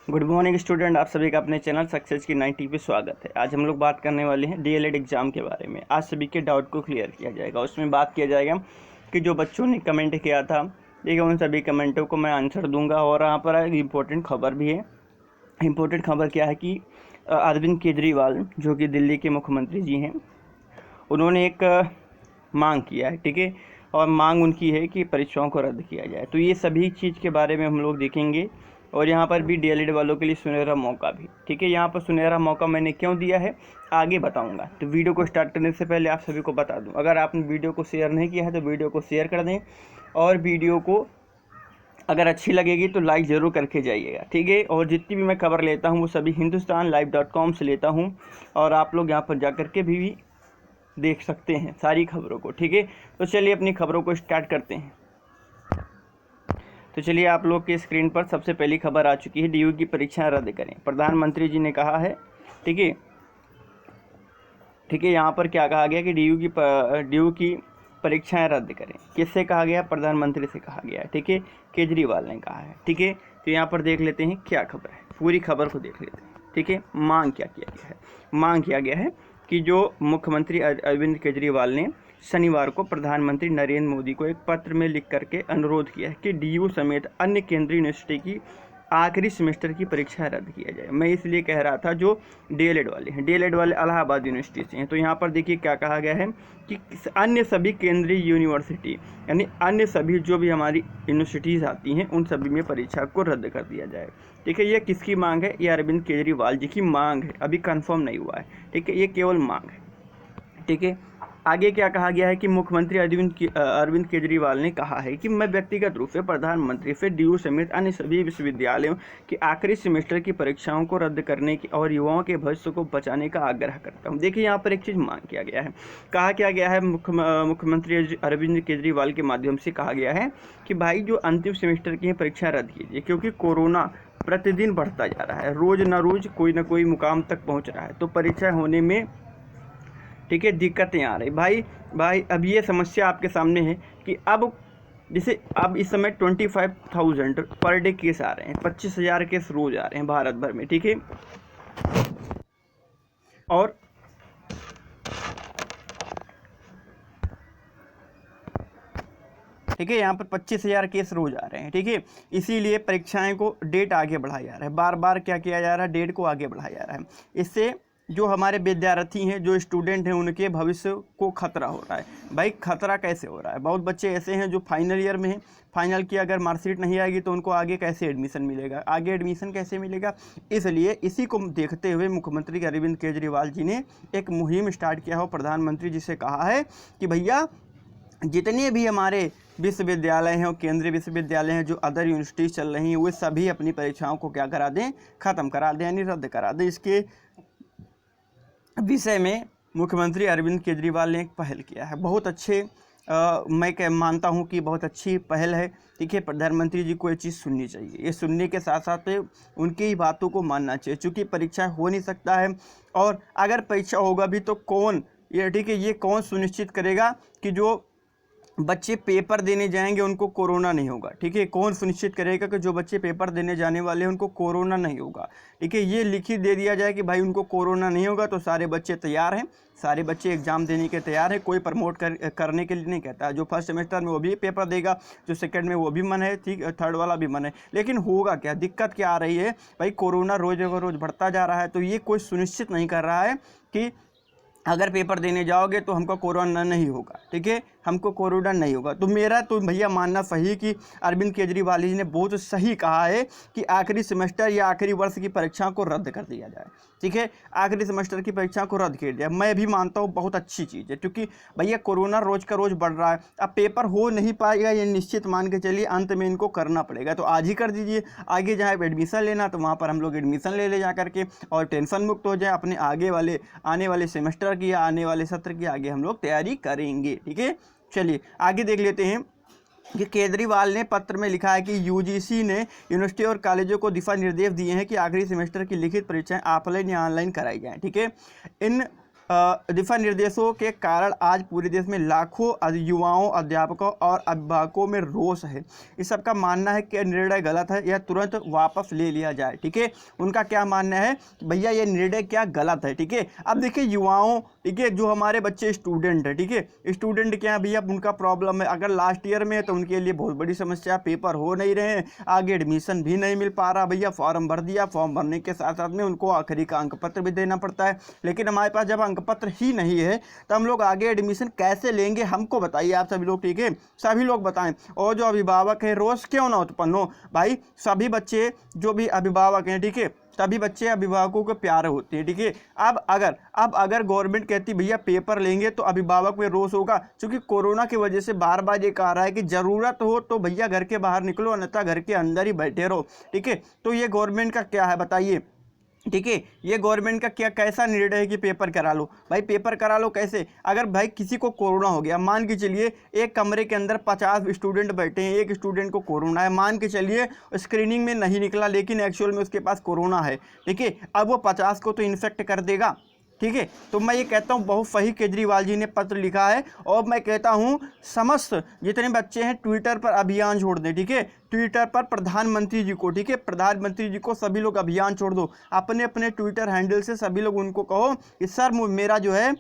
Good morning student, आप सभी का अपने चैनल सक्सेस की 90 पे स्वागत है। आज हम लोग बात करने वाले हैं डीएलएड एग्ज़ाम के बारे में। आज सभी के डाउट को क्लियर किया जाएगा। उसमें बात किया जाएगा कि जो बच्चों ने कमेंट किया था, ठीक है, उन सभी कमेंटों को मैं आंसर दूंगा। और यहाँ पर एक इम्पोर्टेंट खबर भी है। इम्पोर्टेंट खबर क्या है कि अरविंद केजरीवाल जो कि दिल्ली के मुख्यमंत्री जी हैं, उन्होंने एक मांग किया है, ठीक है, और मांग उनकी है कि परीक्षाओं को रद्द किया जाए। तो ये सभी चीज़ के बारे में हम लोग देखेंगे। और यहाँ पर भी डीएलएड वालों के लिए सुनहरा मौका भी, ठीक है। यहाँ पर सुनहरा मौका मैंने क्यों दिया है आगे बताऊंगा। तो वीडियो को स्टार्ट करने से पहले आप सभी को बता दूं, अगर आपने वीडियो को शेयर नहीं किया है तो वीडियो को शेयर कर दें, और वीडियो को अगर अच्छी लगेगी तो लाइक ज़रूर करके जाइएगा, ठीक है। और जितनी भी मैं खबर लेता हूँ वो सभी hindustanlive.com से लेता हूँ, और आप लोग यहाँ पर जा कर के भी देख सकते हैं सारी खबरों को, ठीक है। तो चलिए अपनी खबरों को स्टार्ट करते हैं। तो चलिए, आप लोग के स्क्रीन पर सबसे पहली खबर आ चुकी है। डीयू की परीक्षाएं रद्द करें, प्रधानमंत्री जी ने कहा है, ठीक है। ठीक है, यहाँ पर क्या कहा गया कि डीयू की परीक्षाएं रद्द करें। किससे कहा गया? प्रधानमंत्री से कहा गया है, ठीक है। केजरीवाल ने कहा है, ठीक है। तो यहाँ पर देख लेते हैं क्या खबर है, पूरी खबर को देख लेते हैं, ठीक है। मांग क्या किया गया है? मांग किया गया है कि जो मुख्यमंत्री अरविंद केजरीवाल ने शनिवार को प्रधानमंत्री नरेंद्र मोदी को एक पत्र में लिख करके अनुरोध किया है कि डीयू समेत अन्य केंद्रीय यूनिवर्सिटी की आखिरी सेमेस्टर की परीक्षा रद्द किया जाए। मैं इसलिए कह रहा था, जो डीएलएड वाले हैं, डीएलएड वाले इलाहाबाद यूनिवर्सिटी से हैं, तो यहाँ पर देखिए क्या कहा गया है कि अन्य सभी केंद्रीय यूनिवर्सिटी, यानी अन्य सभी जो भी हमारी यूनिवर्सिटीज़ आती हैं, उन सभी में परीक्षा को रद्द कर दिया जाए, ठीक है। ये किसकी मांग है? ये अरविंद केजरीवाल जी की मांग है, अभी कंफर्म नहीं हुआ है, ठीक है। ये केवल मांग है, ठीक है। आगे क्या कहा गया है कि मुख्यमंत्री अरविंद केजरीवाल ने कहा है कि मैं व्यक्तिगत रूप से प्रधानमंत्री से डीयू समेत अन्य सभी विश्वविद्यालयों की आखिरी सेमेस्टर की परीक्षाओं को रद्द करने की और युवाओं के भविष्य को बचाने का आग्रह करता हूं। देखिए, यहाँ पर एक चीज़ मांग किया गया है। कहा क्या गया है? मुख्यमंत्री अरविंद केजरीवाल के माध्यम से कहा गया है कि भाई जो अंतिम सेमेस्टर की परीक्षा रद्द कीजिए, क्योंकि कोरोना प्रतिदिन बढ़ता जा रहा है, रोज न रोज कोई ना कोई मुकाम तक पहुँच रहा है, तो परीक्षा होने में, ठीक है, दिक्कतें आ रही। भाई अब ये समस्या आपके सामने है कि अब जैसे अब इस समय 25,000 पर डे केस आ रहे हैं, 25,000 केस रोज आ रहे हैं भारत भर में, ठीक है। और ठीक है, यहाँ पर 25,000 केस रोज आ रहे हैं, ठीक है। इसीलिए परीक्षाएं को डेट आगे बढ़ाया जा रहा है, बार बार क्या किया जा रहा है, डेट को आगे बढ़ाया जा रहा है। इससे जो हमारे विद्यार्थी हैं, जो स्टूडेंट हैं, उनके भविष्य को खतरा हो रहा है। भाई खतरा कैसे हो रहा है? बहुत बच्चे ऐसे हैं जो फाइनल ईयर में हैं, फाइनल की अगर मार्कशीट नहीं आएगी तो उनको आगे कैसे एडमिशन मिलेगा? आगे एडमिशन कैसे मिलेगा? इसलिए इसी को देखते हुए मुख्यमंत्री अरविंद केजरीवाल जी ने एक मुहिम स्टार्ट किया हो। प्रधानमंत्री जी से कहा है कि भैया जितने भी हमारे विश्वविद्यालय हैं और केंद्रीय विश्वविद्यालय हैं, जो अदर यूनिवर्सिटीज़ चल रही हैं, वे सभी अपनी परीक्षाओं को क्या करा दें? ख़त्म करा दें, यानी रद्द करा दें। इसके विषय में मुख्यमंत्री अरविंद केजरीवाल ने एक पहल किया है। बहुत अच्छे मैं मानता हूं कि बहुत अच्छी पहल है, ठीक है। प्रधानमंत्री जी को ये चीज़ सुननी चाहिए। ये सुनने के साथ साथ उनकी ही बातों को मानना चाहिए, चूँकि परीक्षा हो नहीं सकता है, और अगर परीक्षा होगा भी तो कौन, ये ठीक है, ये कौन सुनिश्चित करेगा कि जो बच्चे पेपर देने जाएंगे उनको कोरोना नहीं होगा, ठीक है। कौन सुनिश्चित करेगा कि जो बच्चे पेपर देने जाने वाले हैं उनको कोरोना नहीं होगा, ठीक है। ये लिखित दे दिया जाए कि भाई उनको कोरोना नहीं होगा, तो सारे बच्चे तैयार हैं, सारे बच्चे एग्जाम देने के तैयार हैं, कोई प्रमोट करने के लिए नहीं कहता। जो फर्स्ट सेमेस्टर में वो भी पेपर देगा, जो सेकंड में वो भी मन है, ठीक, थर्ड वाला भी मन है। लेकिन होगा क्या? दिक्कत क्या आ रही है भाई? कोरोना रोज रोज बढ़ता जा रहा है, तो ये कोई सुनिश्चित नहीं कर रहा है कि अगर पेपर देने जाओगे तो हमको कोरोना नहीं होगा, ठीक है, हमको कोरोना नहीं होगा। तो मेरा तो भैया मानना सही कि अरविंद केजरीवाल जी ने बहुत सही कहा है कि आखिरी सेमेस्टर या आखिरी वर्ष की परीक्षा को रद्द कर दिया जाए, ठीक है। आखिरी सेमेस्टर की परीक्षा को रद्द कर दिया, मैं भी मानता हूँ बहुत अच्छी चीज़ है, क्योंकि भैया कोरोना रोज का रोज बढ़ रहा है। अब पेपर हो नहीं पाएगा, ये निश्चित मान के चलिए, अंत में इनको करना पड़ेगा, तो आज ही कर दीजिए। आगे जहाँ एडमिशन लेना तो वहाँ पर हम लोग एडमिशन ले जा करके और टेंशन मुक्त हो जाए। अपने आने वाले सेमेस्टर की या आने वाले सत्र की आगे हम लोग तैयारी करेंगे, ठीक है। चलिए आगे देख लेते हैं कि केजरीवाल ने पत्र में लिखा है कि यूजीसी ने यूनिवर्सिटी और कॉलेजों को दिशा निर्देश दिए हैं कि आखिरी सेमेस्टर की लिखित परीक्षाएं ऑफलाइन या ऑनलाइन कराई जाएं, ठीक है। इन दिशा निर्देशों के कारण आज पूरे देश में लाखों युवाओं, अध्यापकों और अभिभावकों में रोष है। इस सबका मानना है कि निर्णय गलत है, यह तुरंत वापस ले लिया जाए। ठीक है, उनका क्या मानना है भैया, ये निर्णय क्या गलत है। ठीक है, अब देखिए युवाओं, ठीक है, जो हमारे बच्चे स्टूडेंट है, ठीक है, स्टूडेंट क्या है भैया, उनका प्रॉब्लम है, अगर लास्ट ईयर में है तो उनके लिए बहुत बड़ी समस्या, पेपर हो नहीं रहे हैं, आगे एडमिशन भी नहीं मिल पा रहा भैया, फॉर्म भर दिया, फॉर्म भरने के साथ साथ में उनको आखिरी का अंक पत्र भी देना पड़ता है, लेकिन हमारे पास जब अंक पत्र ही नहीं है तो हम लोग आगे एडमिशन कैसे लेंगे, हमको बताइए आप सभी लोग। ठीक है, सभी लोग बताएं। और जो अभिभावक है, रोष क्यों ना उत्पन्न हो भाई, सभी बच्चे जो भी अभिभावक हैं, ठीक है, सभी बच्चे अभिभावकों के प्यारे होते हैं। ठीक है, अब अगर गवर्नमेंट कहती भैया पेपर लेंगे तो अभिभावक में रोष होगा, क्योंकि कोरोना की वजह से बार बार ये कह रहा है कि ज़रूरत हो तो भैया घर के बाहर निकलो, अन्यथा घर के अंदर ही बैठे रहो। ठीक है, तो ये गवर्नमेंट का क्या है बताइए। ठीक है, ये गवर्नमेंट का क्या कैसा निर्णय है कि पेपर करा लो भाई, पेपर करा लो कैसे, अगर भाई किसी को कोरोना हो गया, मान के चलिए एक कमरे के अंदर 50 स्टूडेंट बैठे हैं, एक स्टूडेंट को कोरोना है, मान के चलिए स्क्रीनिंग में नहीं निकला लेकिन एक्चुअल में उसके पास कोरोना है। ठीक है, अब वो 50 को तो इन्फेक्ट कर देगा। ठीक है, तो मैं ये कहता हूँ बहुत सही केजरीवाल जी ने पत्र लिखा है, और मैं कहता हूँ समस्त जितने बच्चे हैं ट्विटर पर अभियान छोड़ दें। ठीक है, ट्विटर पर प्रधानमंत्री जी को, ठीक है, प्रधानमंत्री जी को सभी लोग अभियान छोड़ दो, अपने अपने ट्विटर हैंडल से सभी लोग उनको कहो कि सर मेरा जो है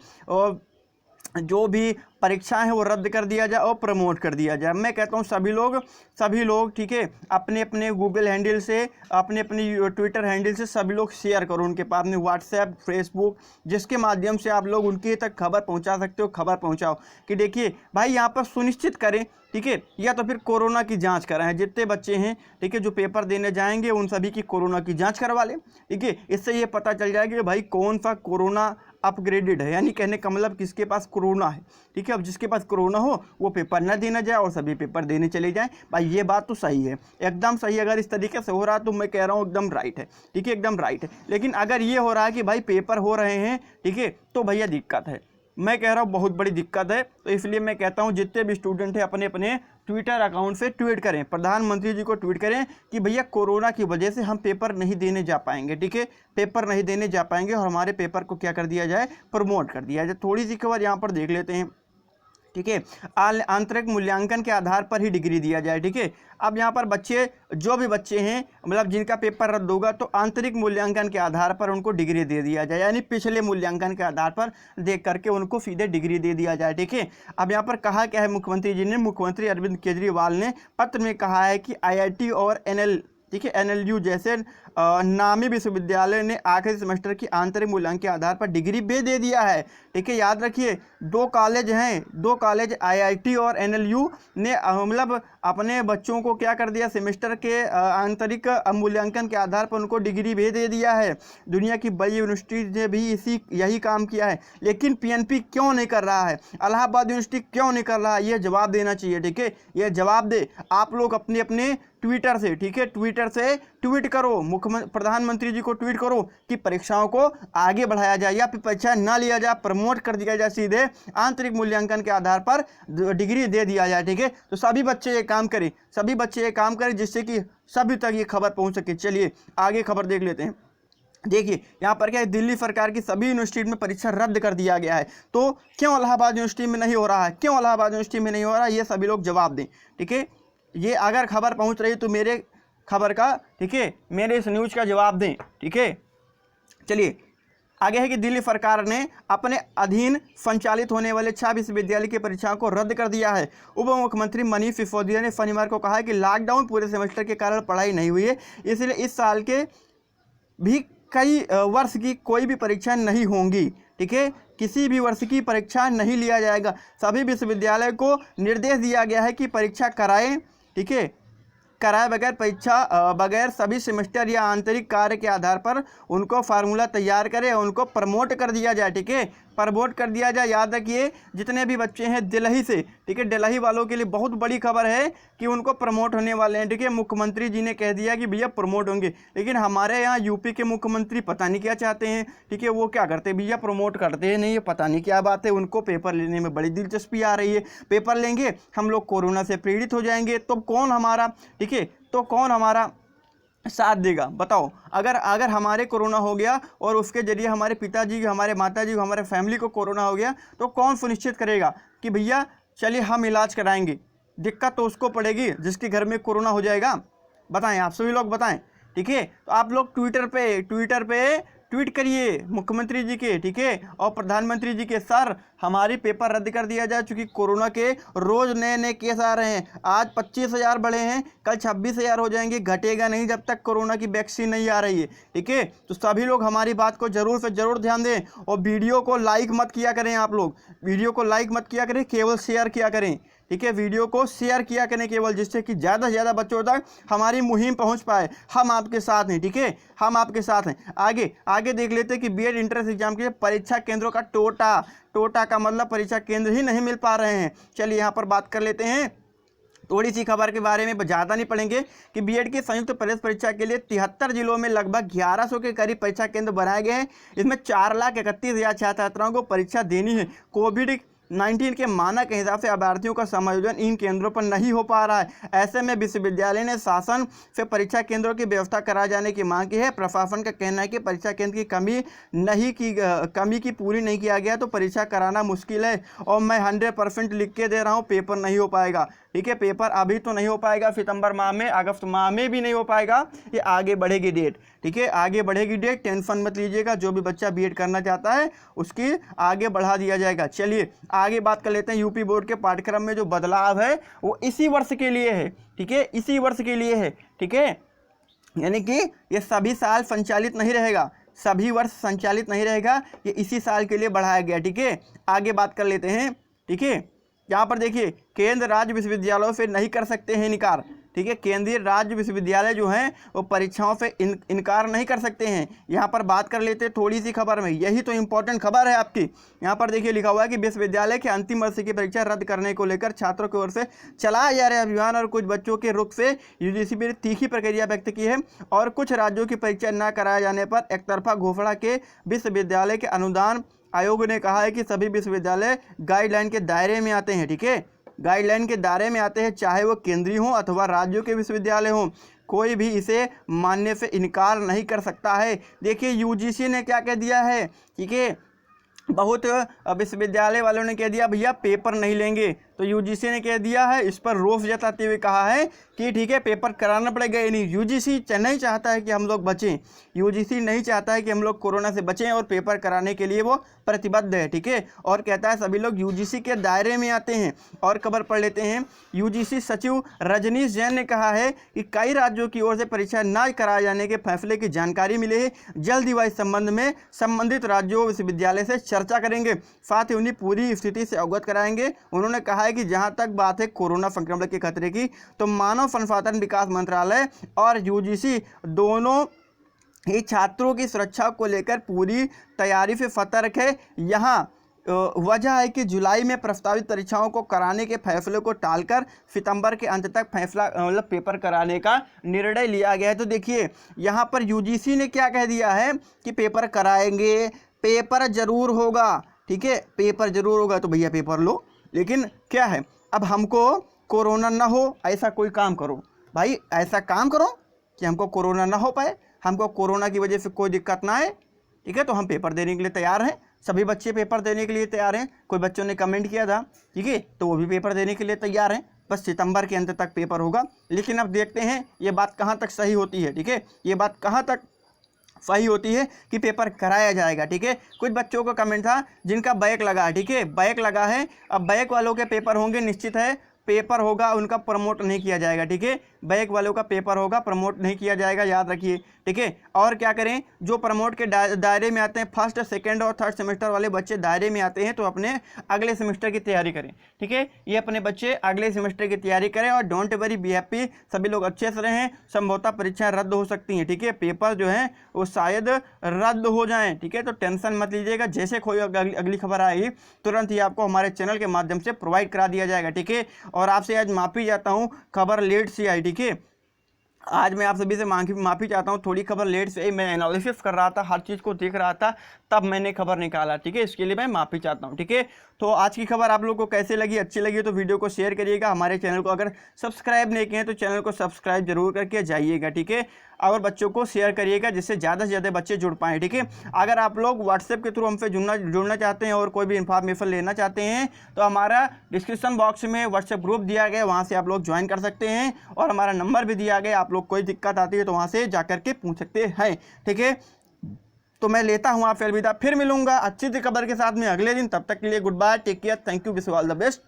जो भी परीक्षाएं हैं वो रद्द कर दिया जाए और प्रमोट कर दिया जाए। मैं कहता हूँ सभी लोग ठीक है, अपने अपने गूगल हैंडल से, अपने अपने ट्विटर हैंडल से सभी लोग शेयर करो उनके पास में, व्हाट्सएप, फेसबुक, जिसके माध्यम से आप लोग उनके तक खबर पहुंचा सकते हो, खबर पहुंचाओ कि देखिए भाई यहाँ पर सुनिश्चित करें। ठीक है, या तो फिर कोरोना की जांच कराएं, जितने बच्चे हैं ठीक है जो पेपर देने जाएंगे उन सभी की कोरोना की जांच करवा लें। ठीक है, इससे ये पता चल जाएगा कि भाई कौन सा कोरोना अपग्रेडेड है, यानी कहने का मतलब किसके पास कोरोना है। ठीक है, अब जिसके पास कोरोना हो वो पेपर न देना जाए और सभी पेपर देने चले जाएं। भाई ये बात तो सही है, एकदम सही। अगर इस तरीके से हो रहा तो मैं कह रहा हूँ एकदम राइट है। ठीक है, एकदम राइट है। लेकिन अगर ये हो रहा है कि भाई पेपर हो रहे हैं, ठीक है, तो भैया दिक्कत है, मैं कह रहा हूँ बहुत बड़ी दिक्कत है। तो इसलिए मैं कहता हूँ जितने भी स्टूडेंट हैं अपने अपने ट्विटर अकाउंट से ट्वीट करें, प्रधानमंत्री जी को ट्वीट करें कि भैया कोरोना की वजह से हम पेपर नहीं देने जा पाएंगे। ठीक है, पेपर नहीं देने जा पाएंगे और हमारे पेपर को क्या कर दिया जाए, प्रमोट कर दिया जाए। थोड़ी सी खबर यहाँ पर देख लेते हैं। ठीक है, आंतरिक मूल्यांकन के आधार पर ही डिग्री दिया जाए। ठीक है, अब यहाँ पर बच्चे जो भी बच्चे हैं मतलब जिनका पेपर रद्द होगा तो आंतरिक मूल्यांकन के आधार पर उनको डिग्री दे दिया जाए, यानी पिछले मूल्यांकन के आधार पर देख करके उनको सीधे डिग्री दे दिया जाए। ठीक है, अब यहाँ पर कहा क्या है मुख्यमंत्री जी ने, मुख्यमंत्री अरविंद केजरीवाल ने पत्र में कहा है कि IIT और NLU जैसे नामी विश्वविद्यालय ने आखिरी सेमेस्टर की आंतरिक मूल्यांकन के आधार पर डिग्री भी दे दिया है। ठीक है, याद रखिए दो कॉलेज हैं, दो कॉलेज IIT और NLU ने मतलब अपने बच्चों को क्या कर दिया, सेमेस्टर के आंतरिक मूल्यांकन के आधार पर उनको डिग्री भी दे दिया है। दुनिया की बड़ी यूनिवर्सिटी ने भी यही काम किया है, लेकिन PNP क्यों नहीं कर रहा है, इलाहाबाद यूनिवर्सिटी क्यों नहीं कर रहा है, ये जवाब देना चाहिए। ठीक है, ये जवाब दे आप लोग अपने अपने ट्विटर से। ठीक है, ट्विटर से ट्वीट करो, प्रधानमंत्री जी को ट्वीट करो कि परीक्षाओं को आगे बढ़ाया जाए या फिर परीक्षा ना लिया जाए, प्रमोट कर दिया जाए, सीधे आंतरिक मूल्यांकन के आधार पर डिग्री दे दिया जाए। ठीक है, तो सभी बच्चे ये काम करें, सभी बच्चे ये काम करें जिससे कि सभी तक ये खबर पहुंच सके। चलिए आगे खबर देख लेते हैं। देखिए यहाँ पर क्या है, दिल्ली सरकार की सभी यूनिवर्सिटी में परीक्षा रद्द कर दिया गया है, तो क्यों इलाहाबाद यूनिवर्सिटी में नहीं हो रहा है, क्यों इलाहाबाद यूनिवर्सिटी में नहीं हो रहा है, ये सभी लोग जवाब दें। ठीक है, ये अगर खबर पहुंच रही तो मेरे खबर का, ठीक है, मेरे इस न्यूज़ का जवाब दें। ठीक है, चलिए आगे है कि दिल्ली सरकार ने अपने अधीन संचालित होने वाले 6 विश्वविद्यालय की परीक्षाओं को रद्द कर दिया है। उप मुख्यमंत्री मनीष सिसोदिया ने शनिवार को कहा है कि लॉकडाउन पूरे सेमेस्टर के कारण पढ़ाई नहीं हुई है, इसलिए इस साल के भी कई वर्ष की कोई भी परीक्षा नहीं होंगी। ठीक है, किसी भी वर्ष की परीक्षा नहीं लिया जाएगा। सभी विश्वविद्यालय को निर्देश दिया गया है कि परीक्षा कराएं। ठीक है, कराए बगैर परीक्षा बगैर सभी सेमेस्टर या आंतरिक कार्य के आधार पर उनको फार्मूला तैयार करें, उनको प्रमोट कर दिया जाए। ठीक है, प्रमोट कर दिया जाए। याद रखिए जितने भी बच्चे हैं दिल्ली से, ठीक है, दिल्ली वालों के लिए बहुत बड़ी खबर है कि उनको प्रमोट होने वाले हैं। ठीक है, मुख्यमंत्री जी ने कह दिया कि भैया प्रमोट होंगे, लेकिन हमारे यहाँ यूपी के मुख्यमंत्री पता नहीं क्या चाहते हैं। ठीक है, वो क्या करते हैं भैया, प्रमोट करते हैं नहीं, ये पता नहीं क्या बात है, उनको पेपर लेने में बड़ी दिलचस्पी आ रही है। पेपर लेंगे हम लोग कोरोना से पीड़ित हो जाएंगे, तो कौन हमारा, ठीक है, तो कौन हमारा साथ देगा। बताओ, अगर हमारे कोरोना हो गया और उसके जरिए हमारे पिताजी, हमारे माताजी, हमारे फैमिली को कोरोना हो गया, तो कौन सुनिश्चित करेगा कि भैया चलिए हम इलाज कराएंगे? दिक्कत तो उसको पड़ेगी जिसके घर में कोरोना हो जाएगा। बताएं, आप सभी लोग बताएं, ठीक है। तो आप लोग ट्विटर पे ट्वीट करिए मुख्यमंत्री जी के, ठीक है, और प्रधानमंत्री जी के, सर हमारी पेपर रद्द कर दिया जाए, चूँकि कोरोना के रोज़ नए नए केस आ रहे हैं। आज 25,000 बढ़े हैं, कल 26,000 हो जाएंगे, घटेगा नहीं जब तक कोरोना की वैक्सीन नहीं आ रही है, ठीक है। तो सभी लोग हमारी बात को ज़रूर से ज़रूर ध्यान दें, और वीडियो को लाइक मत किया करें। आप लोग वीडियो को लाइक मत किया करें, केवल शेयर किया करें, ठीक है। वीडियो को शेयर किया करें केवल, जिससे कि ज़्यादा से ज़्यादा बच्चों तक हमारी मुहिम पहुंच पाए। हम आपके साथ हैं, ठीक है, हम आपके साथ हैं। आगे देख लेते हैं कि बीएड इंट्रेंस एग्जाम के परीक्षा केंद्रों का टोटा का मतलब परीक्षा केंद्र ही नहीं मिल पा रहे हैं। चलिए यहाँ पर बात कर लेते हैं थोड़ी सी खबर के बारे में, ज़्यादा नहीं पढ़ेंगे, कि बीएड की संयुक्त प्रवेश परीक्षा के लिए 73 जिलों में लगभग 1100 के करीब परीक्षा केंद्र बनाए गए हैं। इसमें 4,31,000 छात्र छात्राओं को परीक्षा देनी है। कोविड-19 के मानक के हिसाब से अभ्यर्थियों का समायोजन इन केंद्रों पर नहीं हो पा रहा है। ऐसे में विश्वविद्यालय ने शासन से परीक्षा केंद्रों की व्यवस्था कराए जाने की मांग की है। प्रशासन का कहना है कि परीक्षा केंद्र की कमी की पूरी नहीं किया गया तो परीक्षा कराना मुश्किल है, और मैं 100% लिख के दे रहा हूँ, पेपर नहीं हो पाएगा, ठीक है। पेपर अभी तो नहीं हो पाएगा, सितंबर माह में, अगस्त माह में भी नहीं हो पाएगा, ये आगे बढ़ेगी डेट, ठीक है, आगे बढ़ेगी डेट, टेंशन मत लीजिएगा। जो भी बच्चा बीएड करना चाहता है उसकी आगे बढ़ा दिया जाएगा। चलिए आगे बात कर लेते हैं। यूपी बोर्ड के पाठ्यक्रम में जो बदलाव है वो इसी वर्ष के लिए है, ठीक है, इसी वर्ष के लिए है, ठीक है। यानी कि ये सभी साल संचालित नहीं रहेगा, सभी वर्ष संचालित नहीं रहेगा, ये इसी साल के लिए बढ़ाया गया, ठीक है। आगे बात कर लेते हैं, ठीक है। यहाँ पर देखिए, केंद्र राज्य विश्वविद्यालयों से नहीं कर सकते हैं इनकार, ठीक है। केंद्रीय राज्य विश्वविद्यालय जो हैं वो परीक्षाओं से इनकार नहीं कर सकते हैं। यहाँ पर बात कर लेते हैं थोड़ी सी खबर में, यही तो इम्पोर्टेंट खबर है आपकी। यहाँ पर देखिए लिखा हुआ है कि विश्वविद्यालय के अंतिम वर्ष की परीक्षा रद्द करने को लेकर छात्रों की ओर से चलाए जा रहे अभियान और कुछ बच्चों के रुख से यूजीसी ने तीखी प्रतिक्रिया व्यक्त की है, और कुछ राज्यों की परीक्षा न कराए जाने पर एकतरफा घोषणा के विश्वविद्यालय के अनुदान आयोग ने कहा है कि सभी विश्वविद्यालय गाइडलाइन के दायरे में आते हैं, ठीक है, गाइडलाइन के दायरे में आते हैं, चाहे वो केंद्रीय हो अथवा राज्यों के विश्वविद्यालय हों, कोई भी इसे मानने से इनकार नहीं कर सकता है। देखिए यूजीसी ने क्या कह दिया है, ठीक है, बहुत विश्वविद्यालय वालों ने कह दिया भैया पेपर नहीं लेंगे, तो यूजीसी ने कह दिया है, इस पर रोष जताते हुए कहा है कि ठीक है पेपर कराना पड़ेगा। नहीं, यूजीसी नहीं चाहता है कि हम लोग बचें, यूजीसी नहीं चाहता है कि हम लोग कोरोना से बचें, और पेपर कराने के लिए वो प्रतिबद्ध है, ठीक है, और कहता है सभी लोग यूजीसी के दायरे में आते हैं। और खबर पढ़ लेते हैं। यूजीसी सचिव रजनीश जैन ने कहा है कि कई राज्यों की ओर से परीक्षा न कराए जाने के फैसले की जानकारी मिली है, जल्द ही वह इस संबंध में संबंधित राज्यों विश्वविद्यालय से चर्चा करेंगे, साथ ही उन्हें पूरी स्थिति से अवगत कराएंगे। उन्होंने कहा है कि जहां तक बात है कोरोना संक्रमण के खतरे की, तो मानव संसाधन विकास मंत्रालय और यूजीसी दोनों ही छात्रों की सुरक्षा को लेकर पूरी तैयारी से सतर्क है। यहाँ वजह है कि जुलाई में प्रस्तावित परीक्षाओं को कराने के फैसले को टालकर सितंबर के अंत तक फैसला मतलब पेपर कराने का निर्णय लिया गया है। तो देखिए यहाँ पर यूजीसी ने क्या कह दिया है कि पेपर कराएंगे, पेपर जरूर होगा, ठीक है, पेपर जरूर होगा, तो भैया पेपर लो। लेकिन क्या है, अब हमको कोरोना ना हो ऐसा कोई काम करो, भाई ऐसा काम करो कि हमको कोरोना ना हो पाए, हमको कोरोना की वजह से कोई दिक्कत ना आए, ठीक है, तो हम पेपर देने के लिए तैयार हैं। सभी बच्चे पेपर देने के लिए तैयार हैं। कोई बच्चों ने कमेंट किया था, ठीक है, तो वो भी पेपर देने के लिए तैयार हैं। बस सितंबर के अंत तक पेपर होगा। लेकिन अब देखते हैं ये बात कहाँ तक सही होती है, ठीक है, ये बात कहाँ तक सही होती है कि पेपर कराया जाएगा, ठीक है। कुछ बच्चों को कमेंट था जिनका बैक लगा है, ठीक है, बैक लगा है, अब बैक वालों के पेपर होंगे, निश्चित है पेपर होगा, उनका प्रमोट नहीं किया जाएगा, ठीक है, बैक वालों का पेपर होगा, प्रमोट नहीं किया जाएगा, याद रखिए, ठीक है। और क्या करें, जो प्रमोट के दायरे में आते हैं, फर्स्ट सेकंड और थर्ड सेमेस्टर वाले बच्चे दायरे में आते हैं, तो अपने अगले सेमेस्टर की तैयारी करें, ठीक है, ये अपने बच्चे अगले सेमेस्टर की तैयारी करें, और डोंट वरी बी हैप्पी, सभी लोग अच्छे से रहें। संभवतः परीक्षाएं रद्द हो सकती हैं, ठीक है, पेपर जो है वो शायद रद्द हो जाएँ, ठीक है, तो टेंशन मत लीजिएगा। जैसे कोई अगली खबर आएगी तुरंत ही आपको हमारे चैनल के माध्यम से प्रोवाइड करा दिया जाएगा, ठीक है। और आपसे आज माफ़ी चाहता हूँ, खबर लेट से आई, ठीक है, आज मैं आप सभी से माफ़ी चाहता हूँ, थोड़ी खबर लेट से आई, मैं एनालिसिस कर रहा था, हर चीज़ को देख रहा था, तब मैंने खबर निकाला, ठीक है, इसके लिए मैं माफ़ी चाहता हूँ, ठीक है। तो आज की खबर आप लोगों को कैसे लगी, अच्छी लगी तो वीडियो को शेयर करिएगा। हमारे चैनल को अगर सब्सक्राइब नहीं किए तो चैनल को सब्सक्राइब जरूर करके जाइएगा, ठीक है। और बच्चों को शेयर करिएगा जिससे ज़्यादा से ज़्यादा बच्चे जुड़ पाएँ, ठीक है। अगर आप लोग व्हाट्सएप के थ्रू हमसे जुड़ना चाहते हैं और कोई भी इन्फॉर्मेशन लेना चाहते हैं तो हमारा डिस्क्रिप्शन बॉक्स में व्हाट्सएप ग्रुप दिया गया, वहाँ से आप लोग ज्वाइन कर सकते हैं और हमारा नंबर भी दिया गया, आप लोग कोई दिक्कत आती है तो वहाँ से जा करके पूछ सकते हैं, ठीक है। तो मैं लेता हूँ आपसे अलविदा, फिर मिलूंगा अच्छी सी खबर के साथ में अगले दिन। तब तक के लिए goodbye, take care, thank you, wish you all the best.